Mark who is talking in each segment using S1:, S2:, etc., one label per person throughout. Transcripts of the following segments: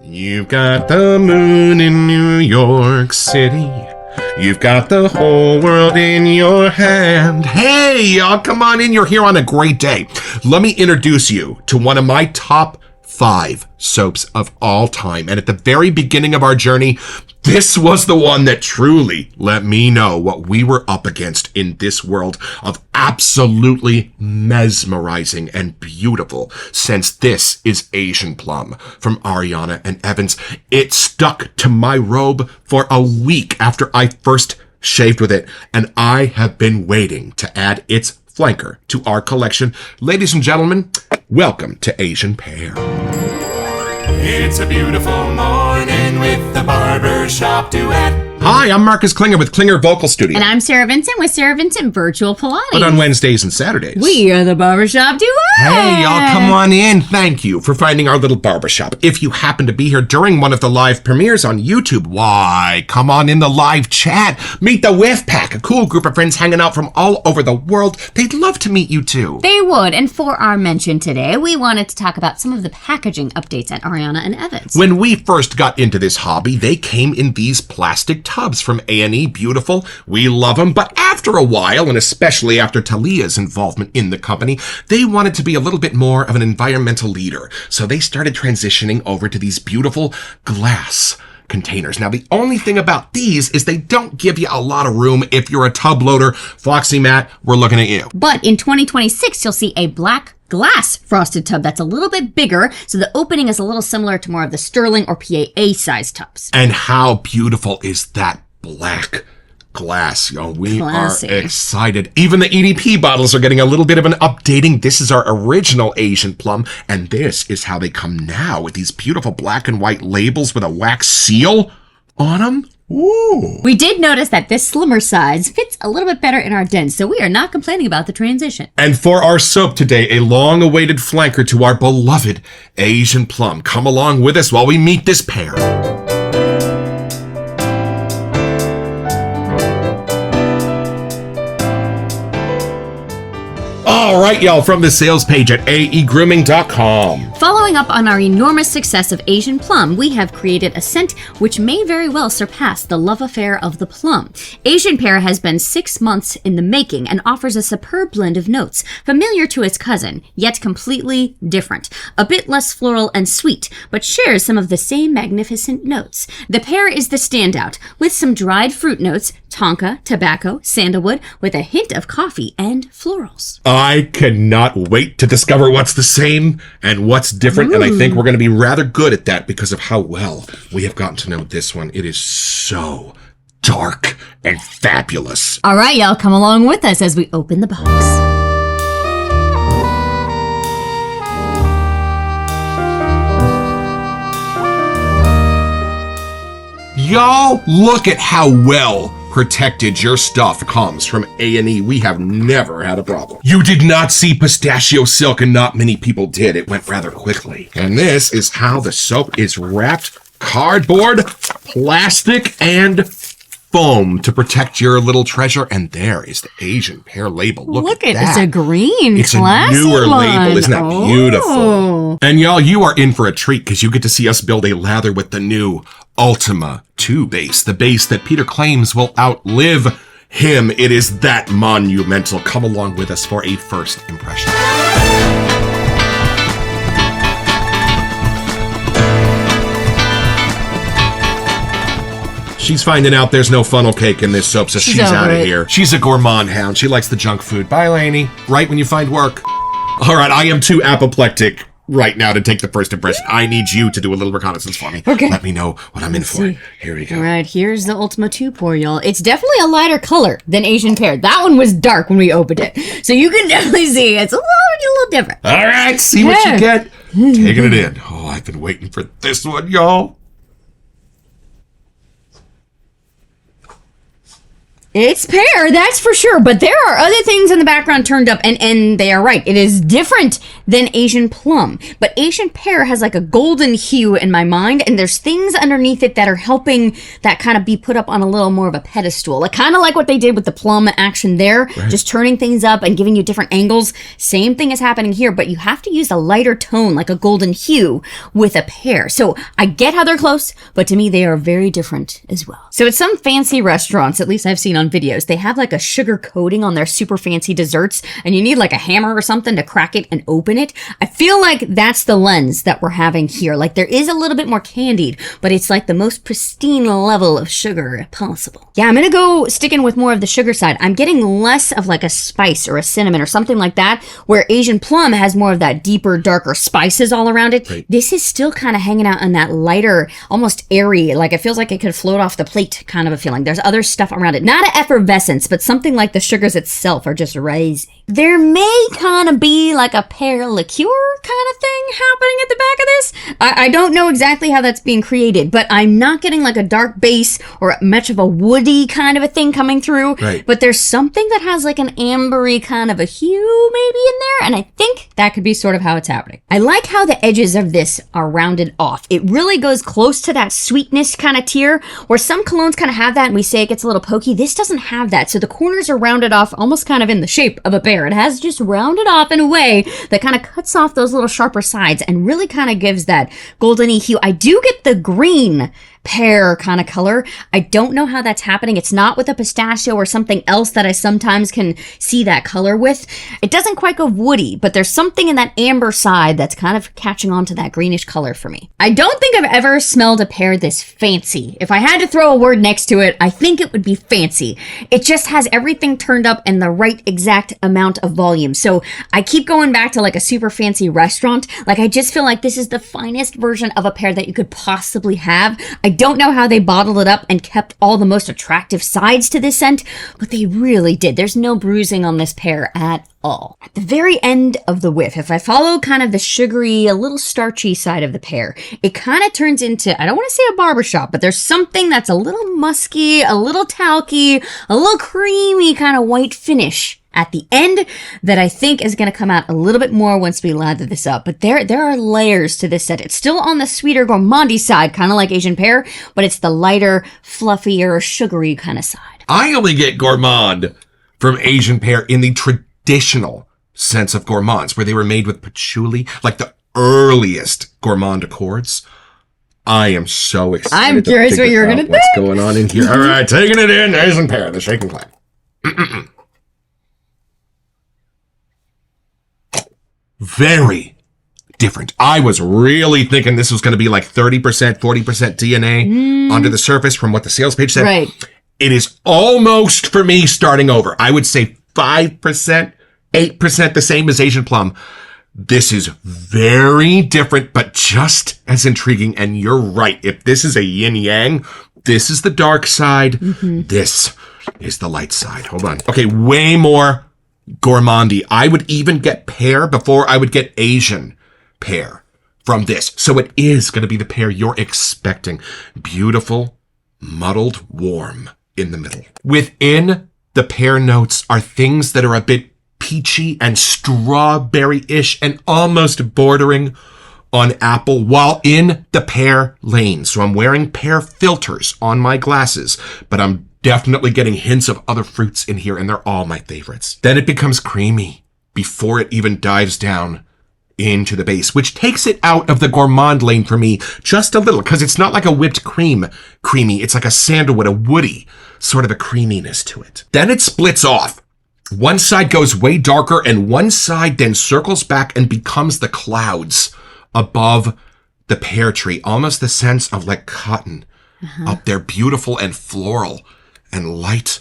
S1: You've got the moon in New York City. You've got the whole world in your hand. Hey, y'all, come on in. You're here on a great day. Let me introduce you to one of my top 5 soaps of all time. And at the very beginning of our journey, this was the one that truly let me know what we were up against in this world of absolutely mesmerizing and beautiful scents. This is Asian Plum from Ariana and Evans. It stuck to my robe for a week after I first shaved with it, and I have been waiting to add its flanker to our collection. Ladies and gentlemen, welcome to Asian Pear.
S2: It's a beautiful morning with the Barbershop Duet.
S1: Hi, I'm Marcus Klinger with Klinger Vocal Studio.
S3: And I'm Sarah Vincent with Sarah Vincent Virtual Pilates.
S1: But on Wednesdays and Saturdays,
S3: we are the Barbershop Duet.
S1: Hey, y'all, come on in. Thank you for finding our little barbershop. If you happen to be here during one of the live premieres on YouTube, why, come on in the live chat. Meet the Whiff Pack, a cool group of friends hanging out from all over the world. They'd love to meet you too.
S3: They would. And for our mention today, we wanted to talk about some of the packaging updates at Ariana and Evans.
S1: When we first got into this hobby, they came in these plastic tubs from A&E. Beautiful. We love them. But after a while, and especially after Talia's involvement in the company, they wanted to be a little bit more of an environmental leader. So they started transitioning over to these beautiful glass containers. Now, the only thing about these is they don't give you a lot of room. If you're a tub loader, Foxy Matt, we're looking at you.
S3: But in 2026, you'll see a black glass frosted tub that's a little bit bigger, so the opening is a little similar to more of the Sterling or PAA size tubs.
S1: And how beautiful is that black glass? We
S3: Classy.
S1: Are excited. Even the EDP bottles are getting a little bit of an updating. This is our original Asian Plum, and this is how they come now with these beautiful black and white labels with a wax seal on them. Ooh.
S3: We did notice that this slimmer size fits a little bit better in our dens, so we are not complaining about the transition.
S1: And for our soap today, a long-awaited flanker to our beloved Asian Plum. Come along with us while we meet this pair. All right, y'all, from the sales page at aegrooming.com.
S3: Following up on our enormous success of Asian Plum, we have created a scent which may very well surpass the love affair of the plum. Asian Pear has been 6 months in the making and offers a superb blend of notes, familiar to its cousin, yet completely different. A bit less floral and sweet, but shares some of the same magnificent notes. The pear is the standout, with some dried fruit notes, tonka, tobacco, sandalwood, with a hint of coffee and florals.
S1: I cannot wait to discover what's the same and what's different. And I think we're going to be rather good at that because of how well we have gotten to know this one. It is so dark and fabulous.
S3: All right, y'all, come along with us as we open the box.
S1: Y'all, look at how well protected your stuff comes from A&E. We have never had a problem. You did not see pistachio silk, and not many people did. It went rather quickly. And this is how the soap is wrapped: cardboard, plastic, and foam to protect your little treasure. And there is the Asian Pear label. Look at that.
S3: It's a green,
S1: it's
S3: classy
S1: a newer
S3: one.
S1: label. Isn't that beautiful? And y'all, you are in for a treat because you get to see us build a lather with the new Ultima 2 base, the base that Peter claims will outlive him. It is that monumental. Come along with us for a first impression. She's finding out there's no funnel cake in this soap, so she's out of here. She's a gourmand hound. She likes the junk food. Bye, Lainey. Right when you find work. All right, I am too apoplectic right now to take the first impression. I need you to do a little reconnaissance for me.
S3: Okay.
S1: Let me know what I'm in for. Here we go.
S3: All right, here's the Ultima 2 pour, y'all. It's definitely a lighter color than Asian Pear. That one was dark when we opened it. So you can definitely see it's a little different.
S1: All right, see what you get. Taking it in. Oh, I've been waiting for this one, y'all.
S3: It's pear, that's for sure. But there are other things in the background turned up, and they are right. It is different than Asian plum. But Asian pear has like a golden hue in my mind, and there's things underneath it that are helping that kind of be put up on a little more of a pedestal. Like kind of like what they did with the plum action there, just turning things up and giving you different angles. Same thing is happening here, but you have to use a lighter tone, like a golden hue, with a pear. So I get how they're close, but to me they are very different as well. So at some fancy restaurants, at least I've seen on videos, they have like a sugar coating on their super fancy desserts, and you need like a hammer or something to crack it and open it. I feel like that's the lens that we're having here. Like there is a little bit more candied, but it's like the most pristine level of sugar possible. Yeah, I'm gonna go sticking with more of the sugar side. I'm getting less of like a spice or a cinnamon or something like that, where Asian plum has more of that deeper, darker spices all around it. Right. This is still kind of hanging out in that lighter, almost airy, like it feels like it could float off the plate kind of a feeling. There's other stuff around it. Not an effervescence, but something like the sugars itself are just rising. There may kind of be like a pear liqueur kind of thing happening at the back of this. I don't know exactly how that's being created, but I'm not getting like a dark base or much of a woody kind of a thing coming through. Right. But there's something that has like an ambery kind of a hue maybe in there, and I think that could be sort of how it's happening. I like how the edges of this are rounded off. It really goes close to that sweetness kind of tier, where some colognes kind of have that and we say it gets a little pokey. This doesn't have that. So the corners are rounded off almost kind of in the shape of a pear. It has just rounded off in a way that kind of cuts off those little sharper sides and really kind of gives that goldeny hue. I do get the green pear kind of color. I don't know how that's happening. It's not with a pistachio or something else that I sometimes can see that color with. It doesn't quite go woody, but there's something in that amber side that's kind of catching on to that greenish color for me. I don't think I've ever smelled a pear this fancy. If I had to throw a word next to it, I think it would be fancy. It just has everything turned up in the right exact amount of volume. So I keep going back to like a super fancy restaurant. Like I just feel like this is the finest version of a pear that you could possibly have. I don't know how they bottled it up and kept all the most attractive sides to this scent, but they really did. There's no bruising on this pear at all. At the very end of the whiff, if I follow kind of the sugary, a little starchy side of the pear, it kind of turns into, I don't want to say a barbershop, but there's something that's a little musky, a little talky, a little creamy kind of white finish at the end that I think is going to come out a little bit more once we lather this up. But there are layers to this scent. It's still on the sweeter gourmandy side, kind of like Asian pear, but it's the lighter, fluffier, sugary kind of side.
S1: I only get gourmand from Asian pear in the traditional sense of gourmands, where they were made with patchouli, like the earliest gourmand accords. I am so excited. I'm
S3: curious what you're going to think.
S1: What's going on in here? All right, taking it in, Asian pear, the shake and clap. Very different. I was really thinking this was going to be like 30%, 40% DNA under the surface from what the sales page said.
S3: Right.
S1: It is almost, for me, starting over. I would say 5%, 8% the same as Asian plum. This is very different, but just as intriguing. And you're right. If this is a yin-yang, this is the dark side. Mm-hmm. This is the light side. Hold on. Okay, way more gourmandy. I would even get pear before I would get Asian pear from this. So it is going to be the pear you're expecting. Beautiful, muddled, warm in the middle. Within the pear notes are things that are a bit peachy and strawberry-ish and almost bordering on apple, while in the pear lane. So I'm wearing pear filters on my glasses, but I'm definitely getting hints of other fruits in here, and they're all my favorites. Then it becomes creamy before it even dives down into the base, which takes it out of the gourmand lane for me just a little, because it's not like a whipped cream creamy. It's like a sandalwood, a woody sort of a creaminess to it. Then it splits off. One side goes way darker, and one side then circles back and becomes the clouds above the pear tree. Almost the sense of like cotton up there, beautiful and floral and light.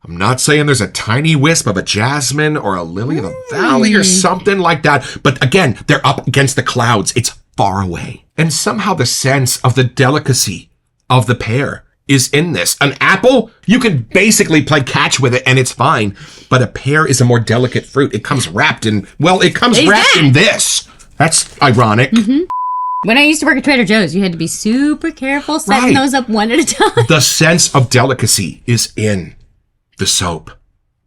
S1: I'm not saying there's a tiny wisp of a jasmine or a lily of the valley or something like that. But again, they're up against the clouds. It's far away. And somehow the sense of the delicacy of the pear is in this. An apple, you can basically play catch with it and it's fine. But a pear is a more delicate fruit. It comes wrapped in, well, it comes wrapped in this. That's ironic. Mm-hmm.
S3: When I used to work at Trader Joe's, you had to be super careful setting those up one at a time.
S1: The sense of delicacy is in the soap.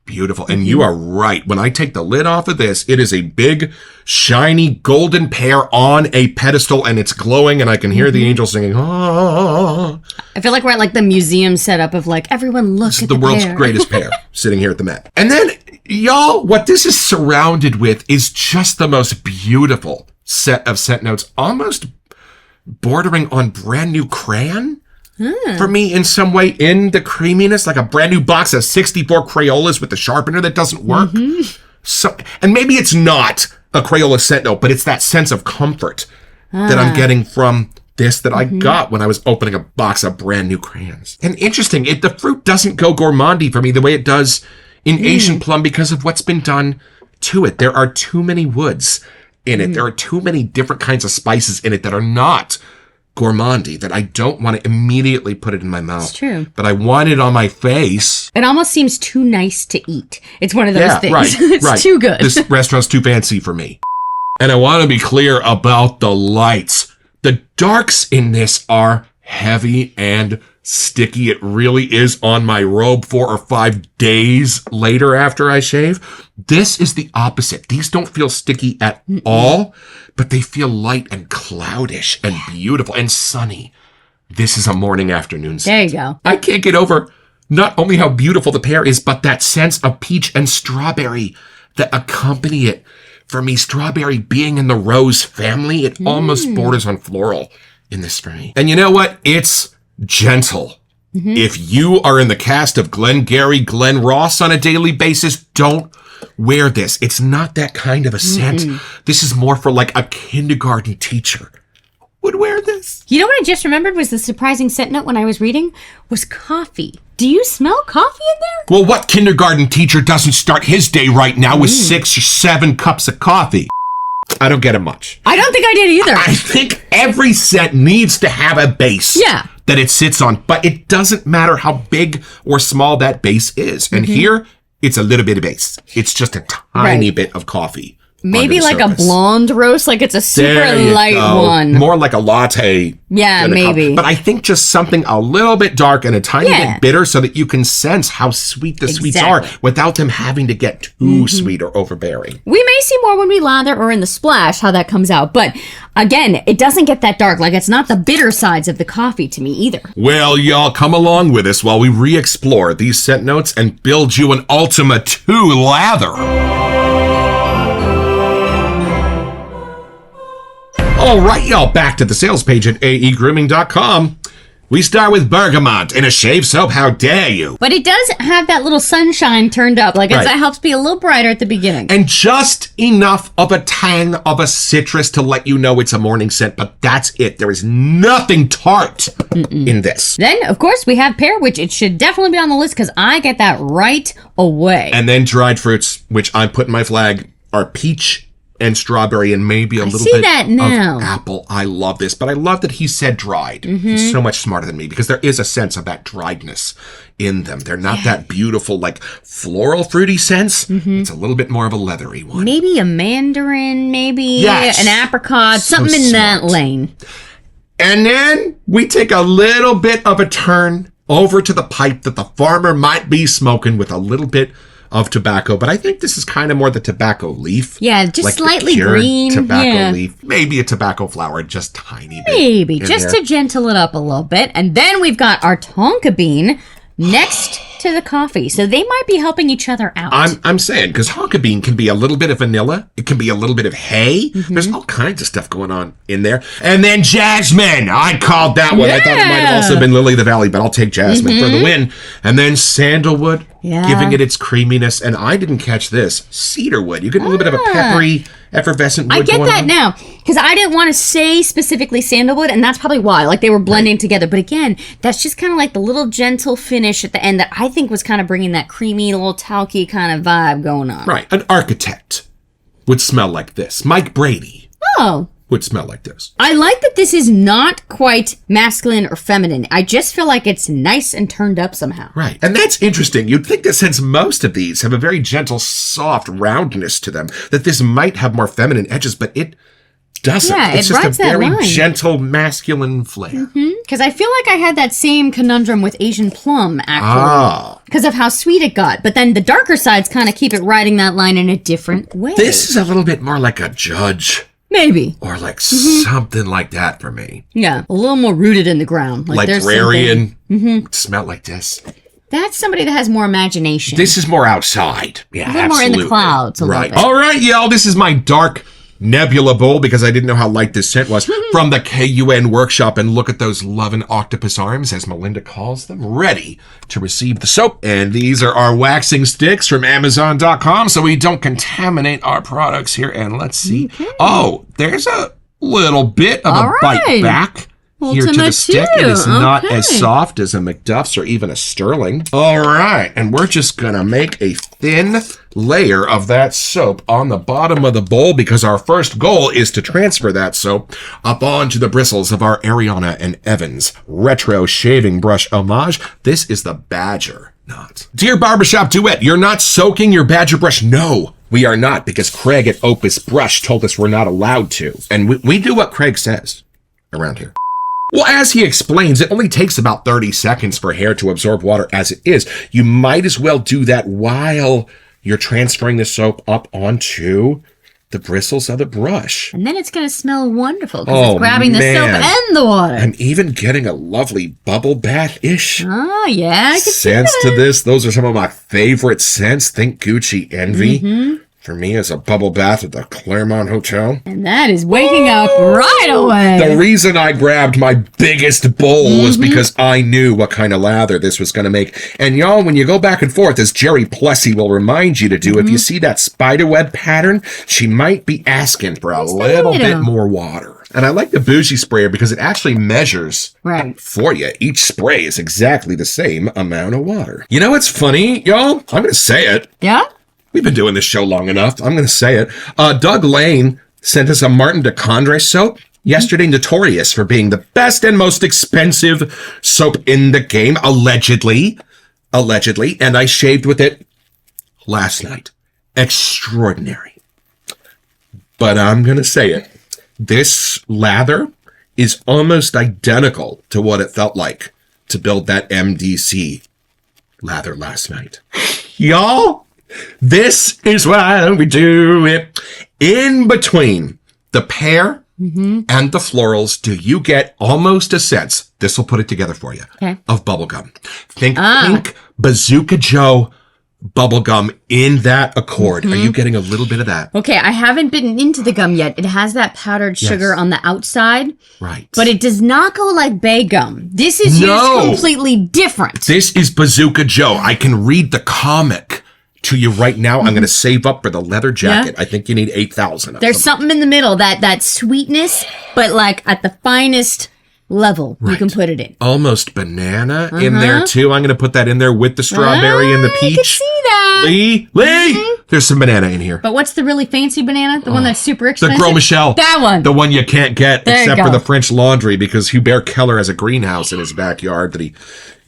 S1: Beautiful. And you are right. When I take the lid off of this, it is a big, shiny, golden pear on a pedestal, and it's glowing, and I can hear the angel singing, ah.
S3: I feel like we're at like the museum setup of like, everyone look at the
S1: world's
S3: pear.
S1: greatest pear sitting here at the Met. And then, y'all, what this is surrounded with is just the most beautiful set of scent notes, almost bordering on brand new crayon. For me, in some way, in the creaminess, like a brand new box of 64 Crayolas with the sharpener that doesn't work. So, and maybe it's not a Crayola scent note, but it's that sense of comfort that I'm getting from this that I got when I was opening a box of brand new crayons. And interesting, the fruit doesn't go gourmandy for me the way it does in Asian plum because of what's been done to it. There are too many woods in it. There are too many different kinds of spices in it that are not gourmandy, that I don't want to immediately put it in my mouth.
S3: It's true.
S1: But I want it on my face.
S3: It almost seems too nice to eat. It's one of those things.
S1: Right,
S3: It's too good.
S1: This restaurant's too fancy for me. And I want to be clear about the lights. The darks in this are heavy and sticky. It really is on my robe 4 or 5 days later after I shave. This is the opposite. These don't feel sticky at all, but they feel light and cloudish and beautiful and sunny. This is a morning afternoon scent.
S3: There you go.
S1: I can't get over not only how beautiful the pear is, but that sense of peach and strawberry that accompany it. For me, strawberry being in the rose family, it almost borders on floral in this for me. And you know what? It's gentle. If you are in the cast of Glengarry Glen Ross on a daily basis, don't wear this. It's not that kind of a scent. This is more for like a kindergarten teacher would wear this.
S3: You know what I just remembered was the surprising scent note when I was reading was coffee. Do you smell coffee in there?
S1: Well, what kindergarten teacher doesn't start his day right now with 6 or 7 cups of coffee? I don't get it much.
S3: I don't think I did either.
S1: I think every scent needs to have a base that it sits on, but it doesn't matter how big or small that base is. And here, it's a little bit of base. It's just a tiny bit of coffee.
S3: Maybe like
S1: surface.
S3: a blonde roast, like it's a super light one.
S1: More like a latte.
S3: Yeah, maybe.
S1: But I think just something a little bit dark and a tiny bit bitter so that you can sense how sweet the sweets are without them having to get too sweet or overbearing.
S3: We may see more when we lather or in the splash how that comes out. But again, it doesn't get that dark. Like it's not the bitter sides of the coffee to me either.
S1: Well, y'all come along with us while we re-explore these scent notes and build you an Ultima 2 lather. All right, y'all, back to the sales page at aegrooming.com. We start with bergamot in a shave soap. How dare you?
S3: But it does have that little sunshine turned up. Like that helps be a little brighter at the beginning.
S1: And just enough of a tang of a citrus to let you know it's a morning scent, but that's it. There is nothing tart in this.
S3: Then, of course, we have pear, which it should definitely be on the list because I get that right away.
S1: And then dried fruits, which I'm putting my flag, are peach and strawberry and maybe a little bit of apple. I love this, but I love that he said dried. He's so much smarter than me because there is a sense of that driedness in them. They're not that beautiful, like floral fruity sense. It's a little bit more of a leathery one.
S3: Maybe a mandarin, maybe an apricot, something in that lane.
S1: And then we take a little bit of a turn over to the pipe that the farmer might be smoking with a little bit of tobacco, but I think this is kind of more the tobacco leaf.
S3: Yeah, just
S1: like
S3: slightly
S1: the
S3: green.
S1: Tobacco leaf. Maybe a tobacco flower, just tiny bit.
S3: Maybe, just to gentle it up a little bit. And then we've got our tonka bean next to the coffee. So they might be helping each other out.
S1: I'm saying, because tonka bean can be a little bit of vanilla. It can be a little bit of hay. There's all kinds of stuff going on in there. And then jasmine. I called that one. I thought it might have also been lily of the valley, but I'll take jasmine for the win. And then sandalwood, giving it its creaminess. And I didn't catch this. Cedarwood. You get a little bit of a peppery, effervescent wood
S3: I get
S1: going
S3: that
S1: on.
S3: now because I didn't want to say specifically sandalwood, and that's probably why. Like they were blending together. But again, that's just kind of like the little gentle finish at the end that I think was kind of bringing that creamy, little talky kind of vibe going on.
S1: Right. An architect would smell like this. Mike Brady would smell like this.
S3: I like that this is not quite masculine or feminine. I just feel like it's nice and turned up somehow.
S1: Right. And that's interesting. You'd think that since most of these have a very gentle, soft roundness to them, that this might have more feminine edges, but it doesn't.
S3: Yeah,
S1: it's
S3: it
S1: just
S3: rides
S1: a
S3: that
S1: very
S3: line.
S1: gentle, masculine flair.
S3: Because I feel like I had that same conundrum with Asian plum, actually. Because of how sweet it got. But then the darker sides kind of keep it riding that line in a different way.
S1: This is a little bit more like a judge.
S3: Maybe.
S1: Or like something like that for me.
S3: Yeah, a little more rooted in the ground.
S1: Librarian. Smell like this.
S3: That's somebody that has more imagination.
S1: This is more outside. Yeah,
S3: a little more in the clouds.
S1: Right. All right, y'all. This is my dark Nebula bowl because I didn't know how light this scent was from the KUN workshop. And look at those loving octopus arms, as Melinda calls them, ready to receive the soap. And these are our waxing sticks from Amazon.com so we don't contaminate our products here. And let's see. Oh, there's a little bit of a bite back here to the stick. It is not as soft as a McDuff's or even a Sterling. All right. And we're just going to make a thin layer of that soap on the bottom of the bowl because our first goal is to transfer that soap up onto the bristles of our Ariana and Evans retro shaving brush homage. This is the Badger knot. Dear Barbershop Duet, you're not soaking your Badger brush. No, we are not, because Craig at Opus Brush told us we're not allowed to. And we do what Craig says around here. Well, as he explains, it only takes about 30 seconds for hair to absorb water as it is. You might as well do that while you're transferring the soap up onto the bristles of the brush.
S3: And then it's going to smell wonderful because it's grabbing the soap and the water.
S1: I'm even getting a lovely bubble bath-ish
S3: Oh, yeah, I can
S1: scents
S3: see that.
S1: to this. Those are some of my favorite scents. Think Gucci Envy. For me, as a bubble bath at the Claremont Hotel.
S3: And that is waking up right away.
S1: The reason I grabbed my biggest bowl was because I knew what kind of lather this was going to make. And y'all, when you go back and forth, as Jerry Plessy will remind you to do, if you see that spiderweb pattern, she might be asking for a little bit more water. And I like the bougie sprayer because it actually measures for you. Each spray is exactly the same amount of water. You know what's funny, y'all? I'm going to say it.
S3: Yeah?
S1: We've been doing this show long enough. I'm going to say it. Doug Lane sent us a Martin de Condre soap yesterday, notorious for being the best and most expensive soap in the game, allegedly. And I shaved with it last night. Extraordinary. But I'm going to say it. This lather is almost identical to what it felt like to build that MDC lather last night. Y'all, this is why we do it. In between the pear and the florals, do you get almost a sense, this will put it together for you, of bubblegum. Think pink Bazooka Joe bubblegum in that accord. Are you getting a little bit of that?
S3: Okay, I haven't bitten into the gum yet. It has that powdered sugar on the outside.
S1: Right.
S3: But it does not go like bay gum. This is used completely different.
S1: This is Bazooka Joe. I can read the comic to you right now. I'm going to save up for the leather jacket. I think you need 8,000 of
S3: There's
S1: them.
S3: something in the middle, that sweetness, but like at the finest level you can put it in.
S1: Almost banana in there too. I'm going to put that in there with the strawberry and the peach.
S3: I can see that.
S1: Lee, there's some banana in here.
S3: But what's the really fancy banana? The one that's super expensive?
S1: The Gros Michel.
S3: That one.
S1: The one you can't get
S3: There you
S1: except for
S3: go.
S1: the French Laundry because Hubert Keller has a greenhouse in his backyard that he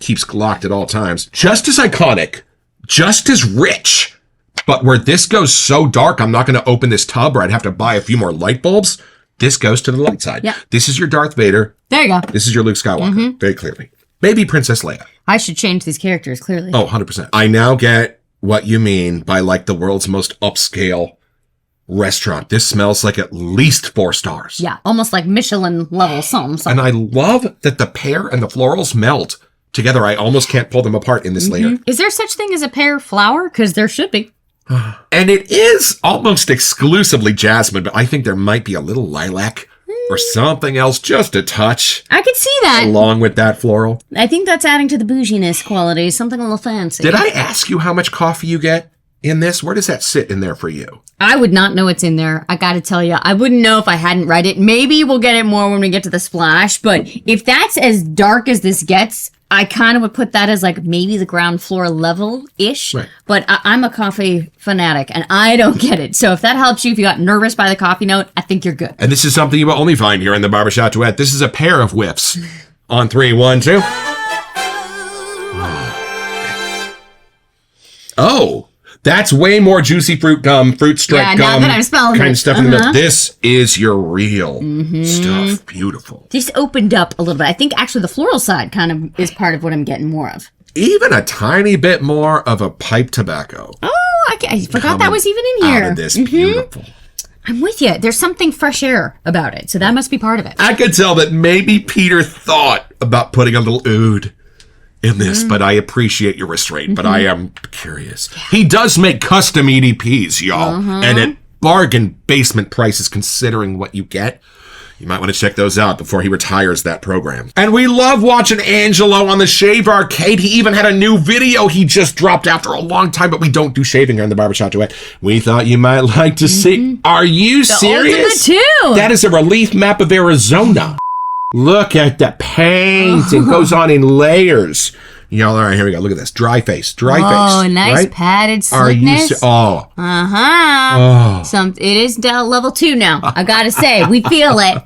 S1: keeps locked at all times. Just as iconic, just as rich. But where this goes so dark, I'm not going to open this tub or I'd have to buy a few more light bulbs. This goes to the light side.
S3: Yep.
S1: This is your Darth Vader.
S3: There you go.
S1: This is your Luke Skywalker. Very clearly. Maybe Princess Leia.
S3: I should change these characters, clearly.
S1: Oh, 100%. I now get what you mean by like the world's most upscale restaurant. This smells like at least 4 stars.
S3: Yeah, almost like Michelin level something.
S1: And I love that the pear and the florals melt together. I almost can't pull them apart in this layer.
S3: Is there such thing as a pear flower? Because there should be.
S1: And it is almost exclusively jasmine, but I think there might be a little lilac or something else, just a touch,
S3: I could see that.
S1: along with that floral.
S3: I think that's adding to the bouginess quality, something a little fancy.
S1: Did I ask you how much coffee you get in this? Where does that sit in there for you?
S3: I would not know it's in there. I gotta tell you, I wouldn't know if I hadn't read it. Maybe we'll get it more when we get to the splash, but if that's as dark as this gets, I kind of would put that as like maybe the ground floor level-ish.
S1: Right.
S3: But I'm a coffee fanatic, and I don't get it. So if that helps you, if you got nervous by the coffee note, I think you're good.
S1: And this is something you will only find here in the Barbershop Duet. This is a pair of whiffs. On 3, 1, 2. Oh, That's way more juicy fruit gum, fruit stripe
S3: now
S1: gum,
S3: that I'm smelling
S1: kind
S3: it.
S1: of stuff in the middle. This is your real stuff. Beautiful.
S3: This opened up a little bit. I think actually the floral side kind of is part of what I'm getting more of.
S1: Even a tiny bit more of a pipe tobacco.
S3: Oh, I forgot that was even in here.
S1: Out of this, beautiful.
S3: I'm with you. There's something fresh air about it, so that must be part of it.
S1: I could tell that maybe Peter thought about putting a little oud in this, but I appreciate your restraint, but I am curious. He does make custom EDPs, y'all, and at bargain basement prices considering what you get. You might want to check those out before he retires that program. And we love watching Angelo on the Shave Arcade. He even had a new video he just dropped after a long time, but we don't do shaving here in the Barbershop Duet. We thought you might like to see. Are you serious?
S3: Ultimate too.
S1: That is a relief map of Arizona. Look at the paint. It goes on in layers. Y'all, all right, here we go. Look at this. Dry face. Dry face.
S3: Oh, nice
S1: right?
S3: padded
S1: Are you
S3: slickness. It is level 2 now. I gotta say, we feel it.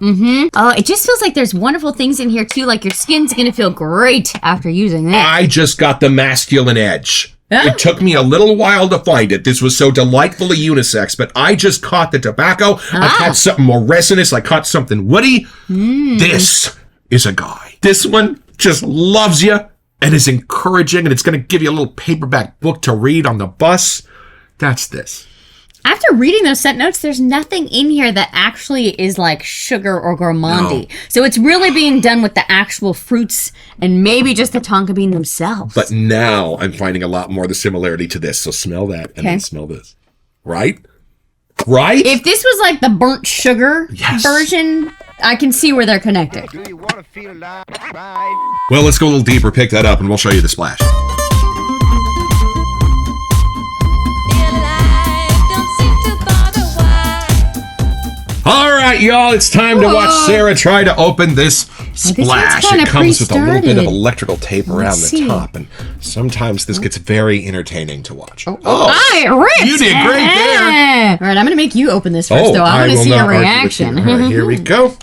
S3: Oh, it just feels like there's wonderful things in here too. Like your skin's gonna feel great after using this.
S1: I just got the masculine edge. It took me a little while to find it. This was so delightfully unisex, but I just caught the tobacco. I caught something more resinous. I caught something woody. This is a guy. This one just loves you and is encouraging, and it's going to give you a little paperback book to read on the bus. That's this.
S3: After reading those scent notes, there's nothing in here that actually is like sugar or gourmandy.
S1: No.
S3: So it's really being done with the actual fruits and maybe just the tonka bean themselves.
S1: But now I'm finding a lot more of the similarity to this. So smell that and then smell this. Right? Right?
S3: If this was like the burnt sugar version, I can see where they're connected.
S4: Do you want to feel alive?
S1: Well, let's go a little deeper, pick that up, and we'll show you the splash. All right, y'all, it's time to watch Sarah try to open this splash.
S3: kinda
S1: It comes with a little bit of
S3: pre-started.
S1: electrical tape around the
S3: see.
S1: top, and sometimes this gets very entertaining to watch.
S3: I ripped.
S1: You did great there.
S3: All right, I'm going to make you open this first, though. I want to
S1: will
S3: see
S1: not
S3: a
S1: argue with
S3: reaction.
S1: you. All right, here we go.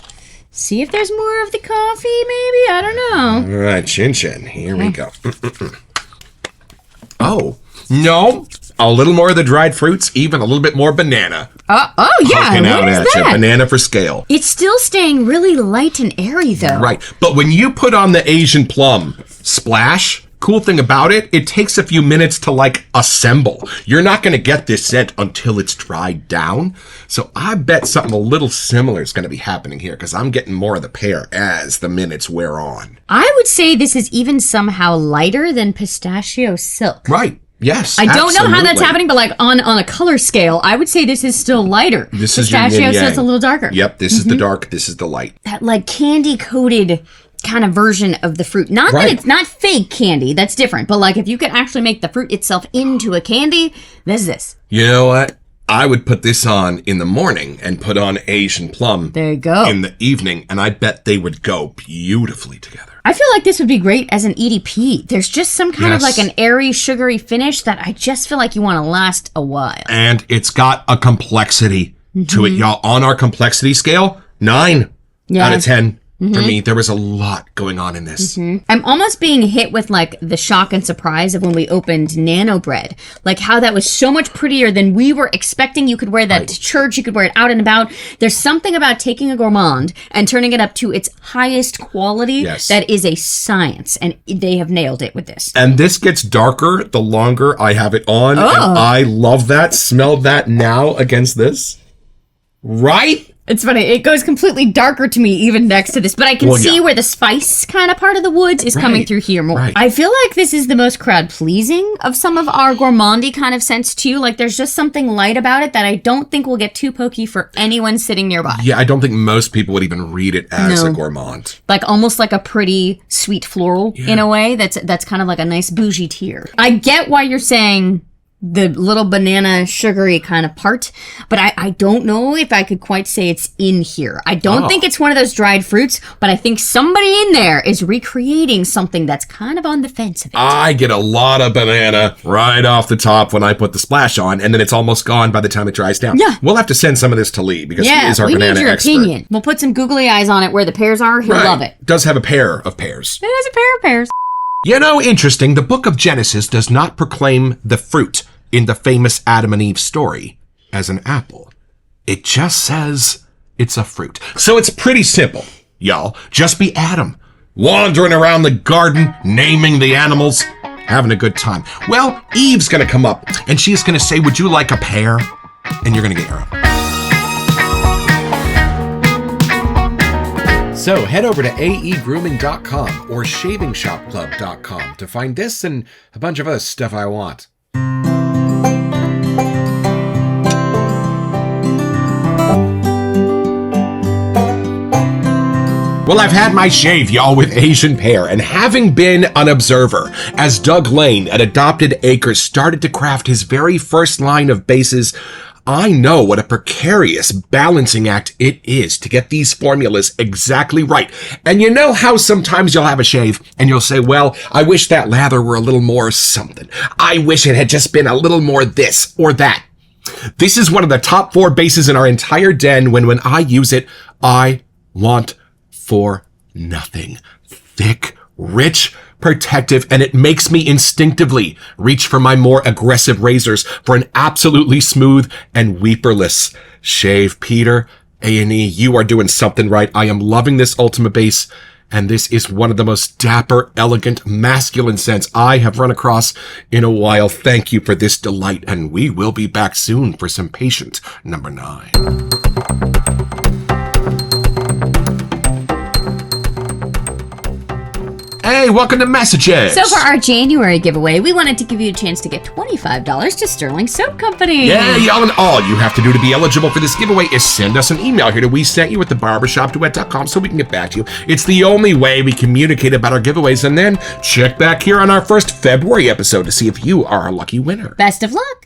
S3: See if there's more of the coffee, maybe? I don't know.
S1: All right, Chin Chin, here we go. Oh, no. A little more of the dried fruits, even a little bit more banana.
S3: Yeah.
S1: Poking out
S3: What is
S1: at you.
S3: that?
S1: Banana for scale.
S3: It's still staying really light and airy, though.
S1: Right. But when you put on the Asian plum splash, cool thing about it, it takes a few minutes to like assemble. You're not going to get this scent until it's dried down. So I bet something a little similar is going to be happening here because I'm getting more of the pear as the minutes wear on.
S3: I would say this is even somehow lighter than pistachio silk.
S1: Right. Yes.
S3: I don't know how that's
S1: absolutely.
S3: happening, but like on a color scale, I would say this is still lighter.
S1: This is your
S3: pistachio
S1: yin
S3: so
S1: yang.
S3: it's a little darker.
S1: Yep. This is the dark. This is the light.
S3: That like candy coated kind of version of the fruit. Not
S1: Right.
S3: that it's not fake candy, that's different. But like if you could actually make the fruit itself into a candy, this is this.
S1: You know what? I would put this on in the morning and put on Asian plum
S3: There you go.
S1: in the evening, and I bet they would go beautifully together.
S3: I feel like this would be great as an EDP. There's just some kind of
S1: Yes.
S3: like an airy, sugary finish that I just feel like you want to last a while.
S1: And it's got a complexity to it, y'all. On our complexity scale, 9 out of 10. For me, there was a lot going on in this.
S3: I'm almost being hit with like the shock and surprise of when we opened Nano Bread. Like how that was so much prettier than we were expecting. You could wear that to church, you could wear it out and about. There's something about taking a gourmand and turning it up to its highest quality that is a science. And they have nailed it with this.
S1: And this gets darker the longer I have it on.
S3: Oh.
S1: And I love that. Smell that now against this. Right?
S3: It's funny. It goes completely darker to me even next to this, but I can see where the spice kind of part of the woods is coming through here more.
S1: Right.
S3: I feel like this is the most crowd pleasing of some of our gourmandy kind of scents too. Like there's just something light about it that I don't think will get too pokey for anyone sitting nearby.
S1: Yeah, I don't think most people would even read it as a gourmand.
S3: Like almost like a pretty sweet floral in a way. That's kind of like a nice bougie tier. I get why you're saying the little banana sugary kind of part, but I don't know if I could quite say it's in here. I don't think it's one of those dried fruits, but I think somebody in there is recreating something that's kind of on the fence of it.
S1: I get a lot of banana right off the top when I put the splash on, and then it's almost gone by the time it dries down.
S3: Yeah.
S1: We'll have to send some of this to Lee because he is our
S3: we
S1: banana
S3: need your
S1: expert.
S3: opinion. We'll put some googly eyes on it where the pears are. He'll love it.
S1: Does have a pair of pears.
S3: It has a pair of pears.
S1: You know, interesting, the book of Genesis does not proclaim the fruit in the famous Adam and Eve story as an apple. It just says it's a fruit. So it's pretty simple, y'all. Just be Adam, wandering around the garden, naming the animals, having a good time. Well, Eve's gonna come up, and she's gonna say, would you like a pear? And you're gonna get your own. So head over to aegrooming.com or shavingshopclub.com to find this and a bunch of other stuff I want. Well, I've had my shave, y'all, with Asian Pear, and having been an observer as Doug Lane at Adopted Acres started to craft his very first line of bases, I know what a precarious balancing act it is to get these formulas exactly right. And you know how sometimes you'll have a shave and you'll say, well, I wish that lather were a little more something. I wish it had just been a little more this or that. This is one of the top 4 bases in our entire den when I use it, I want for nothing. Thick, rich, protective, and it makes me instinctively reach for my more aggressive razors for an absolutely smooth and weeperless shave. Peter, A&E, you are doing something right. I am loving this Ultima base, and this is one of the most dapper, elegant, masculine scents I have run across in a while. Thank you for this delight, and we will be back soon for some patient number 9. Hey, welcome to Messages.
S3: So for our January giveaway, we wanted to give you a chance to get $25 to Sterling Soap Company.
S1: Yeah, y'all, and all you have to do to be eligible for this giveaway is send us an email here to WeSentYou at thebarbershopduet.com so we can get back to you. It's the only way we communicate about our giveaways, and then check back here on our first February episode to see if you are our lucky winner.
S3: Best of luck.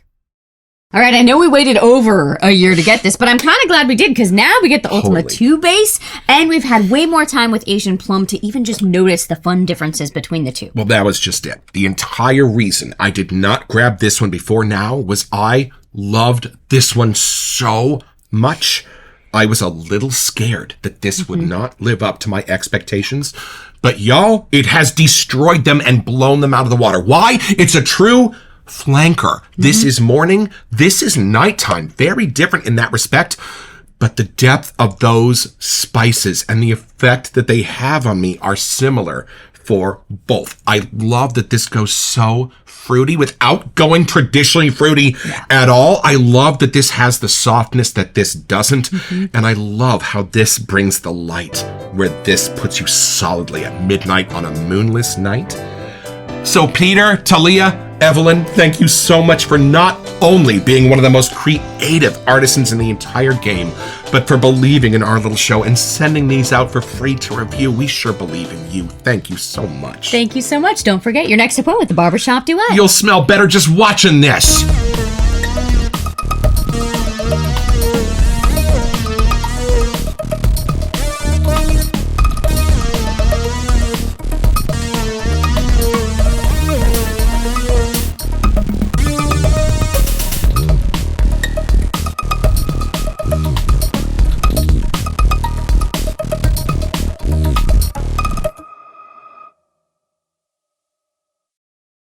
S3: All right, I know we waited over a year to get this, but I'm kind of glad we did because now we get the Ultima 2 base, and we've had way more time with Asian Plum to even just notice the fun differences between the two.
S1: Well, that was just it. The entire reason I did not grab this one before now was I loved this one so much. I was a little scared that this would not live up to my expectations. But y'all, it has destroyed them and blown them out of the water. Why? It's a true flanker. This is morning. This is nighttime. Very different in that respect. But the depth of those spices and the effect that they have on me are similar for both. I love that this goes so fruity without going traditionally fruity at all. I love that this has the softness that this doesn't. And I love how this brings the light where this puts you solidly at midnight on a moonless night. So Peter, Talia, Evelyn, thank you so much for not only being one of the most creative artisans in the entire game, but for believing in our little show and sending these out for free to review. We sure believe in you. Thank you so much.
S3: Thank you so much. Don't forget your next appointment with the Barbershop Duet.
S1: You'll smell better just watching this.